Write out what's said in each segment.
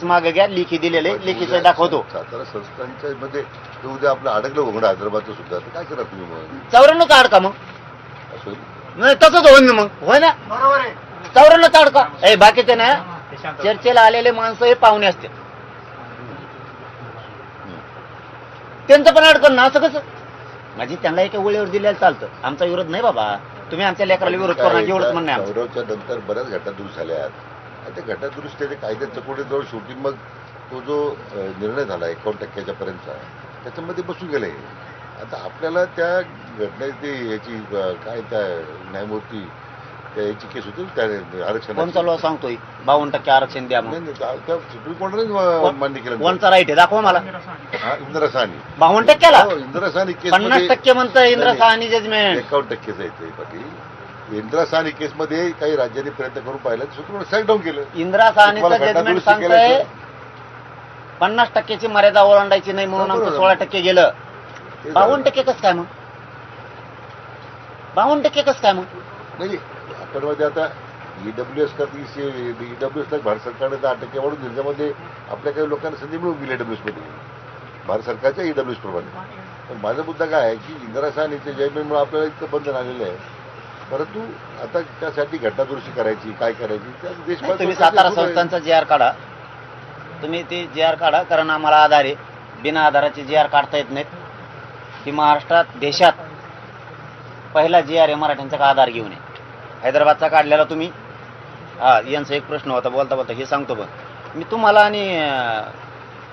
मागे घ्या, लेखी दिलेले लेखीचं दाखवतो. सातारा संस्थांच्या मध्ये उद्या आपलं अडकलं घोंगडं हैदराबादचं सुद्धा तर काय करा तुम्ही मग 94चा अडका मग असं नाही तसंच होईन मग होय ना. बरोबर आहे. 94चा अडका. ए बाकीचे ना चर्चेला आलेले माणसं हे पाहुणे असते, त्यांचं पण अडकण ना असं कसं. म्हणजे त्यांना एका वेळेवर दिलेलं चालतं. आमचा विरोध नाही बाबा, तुम्ही आमच्या लेकराला विरोध करा एवढंच म्हणणं आहे. गौरवच्या नंतर बऱ्याच घटनादुरुस्ती झाल्या. त्या घटनादुरुस्तीचे कायद्याच्या पुढे जवळ शेवटी मग तो जो निर्णय झाला 51% पर्यंतचा त्याच्यामध्ये बसून गेले. आता आपल्याला त्या घटनेची याची काय त्या न्यायमूर्ती त्या याची केस होती त्या आरक्षण कोणचा लॉ सांगतोय 52% आरक्षण द्या म्हणून. त्या सुप्रीम कोर्टाने मान्य केलं. कोणचा राईट आहे दाखवा मला. इंदिरा साहनी 52%ला इंदिरा साहनी केस 50% म्हणतं इंदिरा साहनी जजमेंट. 51%च आहे पाटील. इंदिरा साहनी केसमध्ये काही राज्यांनी प्रयत्न करून पाहिलं सुप्रीम कोर्ट सॅकडाऊन केलं. इंदिरा साहनीचं जजमेंट सांगतंय 50%ची मर्यादा ओलांडायची नाही म्हणून आमचं 16% गेलं. 52% कसं काय मग 52% कसं काय मग. नाही आपण मध्ये आता ईडब्ल्यूएस का ईडब्ल्यूएसला भारत सरकारने 10% वाढून त्याच्यामध्ये आपल्या काही लोकांना संधी मिळून गेली ईडब्ल्यूएस मध्ये भारत सरकारच्या ईडब्ल्यूएस प्रमाणे. पण माझा मुद्दा काय आहे की इंदिरा साहनीचे जजमेंटमुळे आपल्याला इतकं बंधन आलेलं आहे. परंतु आता त्यासाठी घटनादुरुस्ती करायची काय करायची त्या देशभर तुम्ही सातारा संस्थांचा जी आर काढा, तुम्ही ते जी आर काढा, कारण आम्हाला आधार आहे. बिना आधाराचे जी आर काढता येत नाहीत. की महाराष्ट्रात देशात पहिला जी आर आहे मराठ्यांचा आधार घेऊन आहे. हैदराबादचा काढलेला तुम्ही यांचा एक प्रश्न होता बोलता बोलता हे सांगतो. पण मी तुम्हाला आणि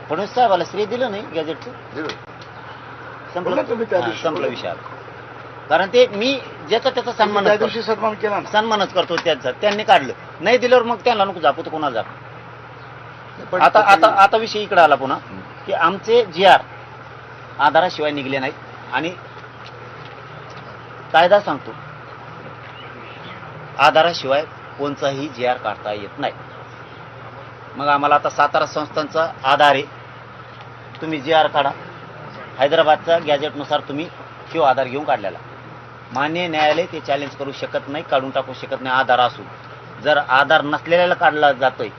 फडणवीस साहेबाला श्रेय दिलं नाही गॅजेटचं. संपलं विषय. कारण ते मी ज्याचा त्याचा सन्मानच करतो त्याचा. त्यांनी काढलं नाही दिल्यावर मग त्यांना नको जापू तर कोणाला जापू. आता आता आता विषय इकडे आला पुन्हा की आमचे जी आर आधाराशिवाय निघले नाहीत आणि कायदा सांगतो आधाराशिवाय कोणताही जी आर काढता येत नाही. मग आम्हाला आता सातारा संस्थांचा आधार आहे. तुम्ही जी आर काढा. हैदराबादच्या गॅजेटनुसार तुम्ही तो आधार घेऊन काढलेला. मान्य न्यायालय ते चॅलेंज करू शकत नाही, काढून टाकू शकत नाही आधार असून. जर आधार नसलेल्याला काढला जातोय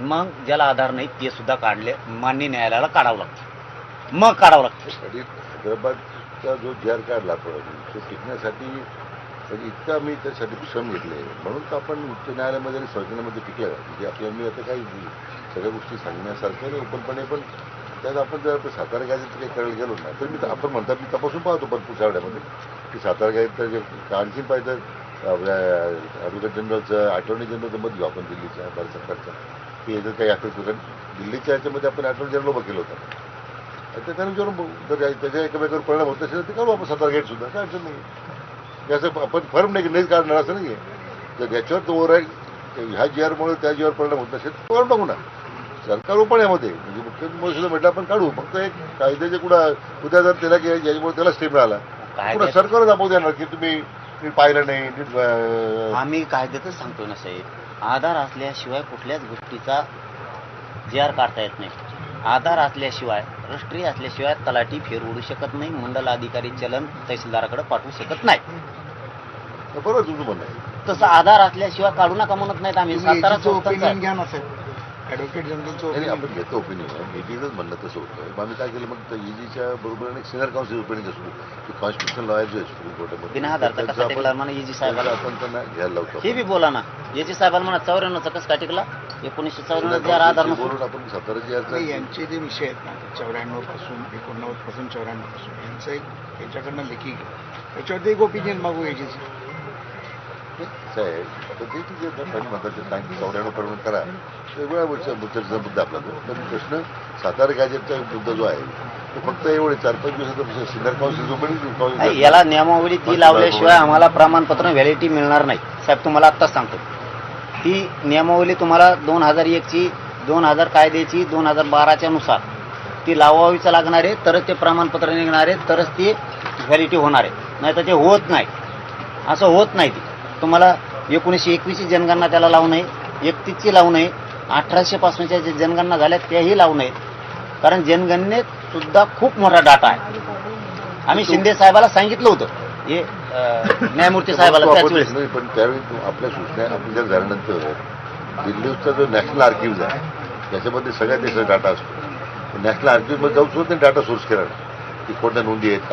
मग ज्याला आधार नाही ते सुद्धा काढले मान्य न्यायालयाला काढावं लागतं. मग काढावं लागतं. हैदराबादचा जो जी आर काढला तो टिकण्यासाठी म्हणजे इतका मी त्यासाठी श्रम घेतले म्हणून तर आपण उच्च न्यायालयामध्ये आणि संविधानामध्ये टिकलं. म्हणजे आपल्याला मी आता काही सगळ्या गोष्टी सांगण्यासारख्या नाही ओपनपणे. पण त्यात आपण जर सातारा गॅजेटचं काही करायला गेलो ना तर मी आपण म्हणतात मी तपासून पाहतो भरपूर शाळेमध्ये की सातारा गॅजेटचं जे आणखीन पाहिजे आपल्या ॲडव्होकेट जनरलचं अटॉर्नी जनरलचं मत घेऊ आपण दिल्लीच्या भारत सरकारचं की याचं काही असेल कारण दिल्लीच्या याच्यामध्ये आपण अटॉर्नी जनरल उभं केलं होतं. त्याच्यानं विचारून जर त्याच्या एकमेकावर परिणाम होत असेल तर काढू आपण सातारा गॅजेट सुद्धा काय अडचण नाही. याचं आपण फर्म नाही नाहीच काढणार असं नाही आहे. तर याच्यावर तो ओव्हर आहे ह्या जी आरमुळे त्या जी आर परिणाम होत नसेल तो काढून टाकू ना. सरकार पण यामध्ये म्हणजे मुख्यमंत्री सुद्धा म्हटलं आपण काढू. फक्त एक कायद्याचे कुठं उद्या जर त्याला की याच्यामुळे त्याला स्टे मिळाला पुन्हा सरकारच दाखवू देणार की तुम्ही नीट पाहिलं नाही नीट. आम्ही कायद्यातच सांगतो ना साहेब, आधार असल्याशिवाय कुठल्याच गोष्टीचा जी आर काढता येत नाही. आधार असल्याशिवाय राष्ट्रीय असल्याशिवाय तलाठी फेर ओढू शकत नाही. मंडल अधिकारी चलन तहसीलदाराकडे पाठवू शकत नाही. बरोबर तुझं म्हणणं आहे. तसं आधार असल्याशिवाय काढू नका म्हणत नाहीत आम्ही. सातारा संस्थांचा घ्या ना साहेब. ॲडव्होकेट जनरलचं आपण घेतो ओपिनियन. ईडीचंच म्हणणं तसं होतं. मग आम्ही काय केलं मग ईडीच्या बरोबर एक सिनियर काउन्सिल ओपिनियन असतो की कॉन्स्टिट्युशनल लॉयर जे सुप्रीम कोर्टामध्ये बिना आधारचा कसा टिकला म्हणा एजी साहेबाला. आपण त्यांना घ्यायला लावतो. हे बी बोला ना एजी साहेबाला म्हणा 94चा कसं काय टिकला. 1994 आधार बोलून आपण सातारा जी यांचे जे विषय आहेत ना 94 पासून 89 पासून 94 पासून यांचं एक यांच्याकडनं लेखी घ्या. त्याच्यावरती एक ओपिनियन मागू यायचे साहेब. आता ते ठीक आहे म्हणतात ते सांगितलं 94 पर्यंत करा वेगळ्या मुद्द्याचा मुद्दा आपला तो. पण प्रश्न सातारा गॅजेटचा मुद्दा जो आहे तो फक्त एवढे 4-5 दिवसाचा सिनियर काउन्सिल याला नियमावली ती लावल्याशिवाय आम्हाला प्रमाणपत्र व्हॅलिडिटी मिळणार नाही साहेब. तुम्हाला आत्ताच सांगतो ती नियमावली तुम्हाला 2001ची 2000 कायद्याची 2012च्या नुसार ती लावावीच लागणार आहे. तरच ते प्रमाणपत्र निघणार आहे. तरच ती व्हॅलिडिटी होणार आहे. नाही तर ते होत नाही. असं होत नाही. ती तुम्हाला 1921ची जनगणना त्याला लावू नये. 31ची लावू नये. 1800 पासूनच्या जे जनगणना झाल्या त्याही लावू नयेत. कारण जनगणनेत सुद्धा खूप मोठा डाटा आहे. आम्ही शिंदे साहेबाला सांगितलं होतं हे न्यायमूर्ती साहेबाला त्याच वेळेस. पण त्यावेळी आपल्या सूचना आपल्या झाल्यानंतर दिल्लीचा जो नॅशनल आर्किव्ह आहे त्याच्यामध्ये सगळ्या देशाचा डाटा असतो. नॅशनल आर्किव्हमध्ये जाऊन सुद्धा त्यांनी डाटा सोर्स केला नाही की कोणत्या नोंदी आहेत काय